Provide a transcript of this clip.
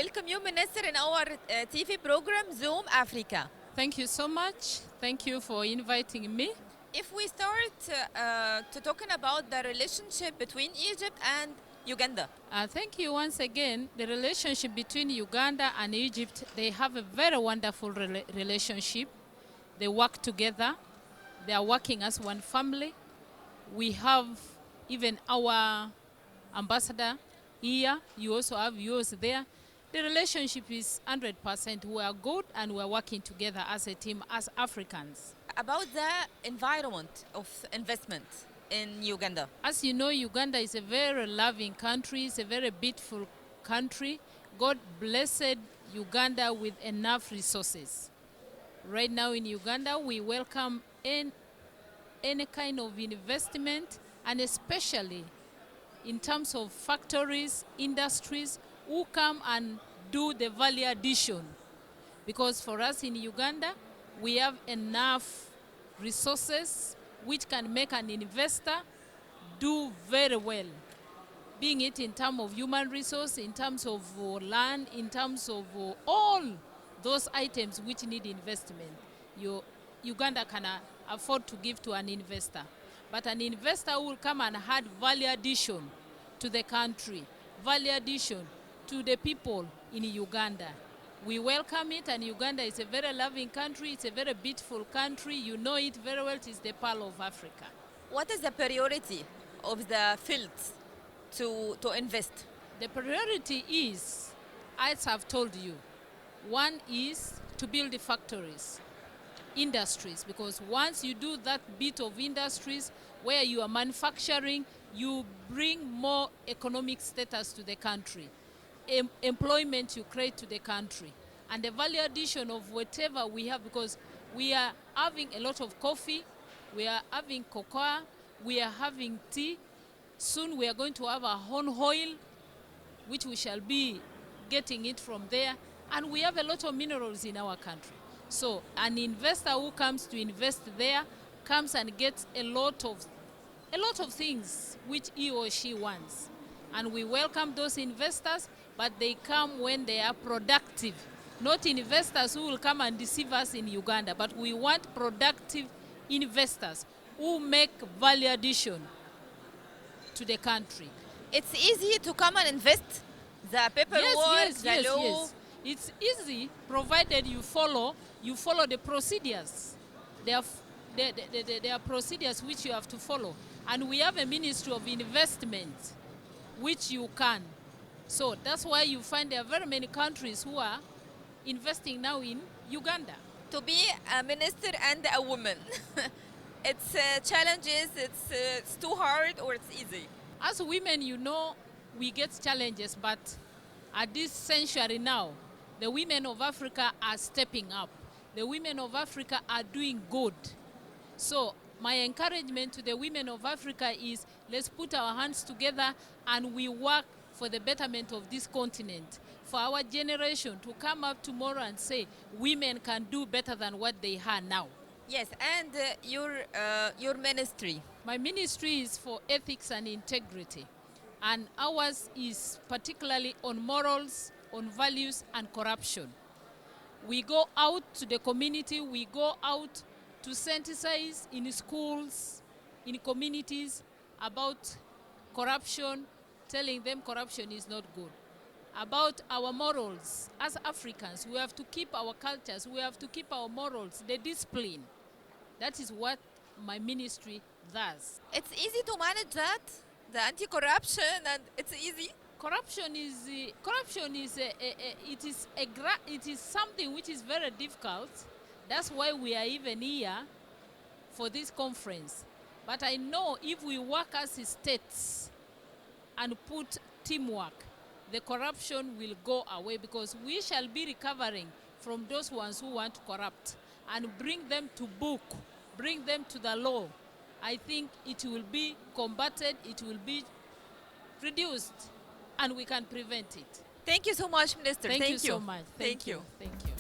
welcome you, Minister, in our TV program Zoom Africa. Thank you so much. Thank you for inviting me. If we start to talking about the relationship between Egypt and Uganda. Thank you once again. The relationship between Uganda and Egypt, they have a very wonderful relationship. They work together. They are working as one family. We have even our ambassador here. You also have yours there. The relationship is 100%. We are good and we are working together as a team, as Africans. About the environment of investment in Uganda. As you know, Uganda is a very loving country. It's a very beautiful country. God blessed Uganda with enough resources. Right now in Uganda, we welcome any kind of investment, and especially in terms of factories, industries, who come and do the value addition. Because for us in Uganda, we have enough resources which can make an investor do very well. Being it in terms of human resource, in terms of land, in terms of all those items which need investment, Uganda can afford to give to an investor. But an investor will come and add value addition to the country, value addition to the people in Uganda. We welcome it, and Uganda is a very loving country. It's a very beautiful country. You know it very well. It is the pearl of Africa. What is the priority of the fields to invest? The priority is, as I've told you, one is to build the factories, industries, because once you do that bit of industries where you are manufacturing, you bring more economic status to the country. Employment you create to the country, and the value addition of whatever we have, because we are having a lot of coffee, we are having cocoa, we are having tea. Soon we are going to have our own oil, which we shall be getting it from there, and we have a lot of minerals in our country. So an investor who comes to invest there comes and gets a lot of things which he or she wants. And we welcome those investors, but they come when they are productive. Not investors who will come and deceive us in Uganda, but we want productive investors who make value addition to the country. It's easy to come and invest. The paperwork, the law. Yes. It's easy provided you follow the procedures. There are procedures which you have to follow. And we have a Ministry of Investment which you can. So that's why you find there are very many countries who are investing now in Uganda. To be a minister and a woman, it's challenges, it's too hard or it's easy? As women, you know, we get challenges, but at this century now, the women of Africa are stepping up. The women of Africa are doing good. So my encouragement to the women of Africa is, let's put our hands together and we work for the betterment of this continent, for our generation to come up tomorrow and say women can do better than what they are now. Yes, and your ministry? My ministry is for ethics and integrity, and ours is particularly on morals, on values and corruption. We go out to the community, we go out to sensitize in schools, in communities about corruption, telling them corruption is not good. About our morals, as Africans, we have to keep our cultures, we have to keep our morals, the discipline. That is what my ministry does. It's easy to manage that, the anti-corruption, and it's easy. Corruption is it is something which is very difficult. That's why we are even here for this conference. But I know if we work as states and put teamwork, the corruption will go away, because we shall be recovering from those ones who want to corrupt and bring them to book, bring them to the law. I think it will be combated, it will be reduced, and we can prevent it. Thank you so much, Minister. Thank you so much. Thank you. Thank you.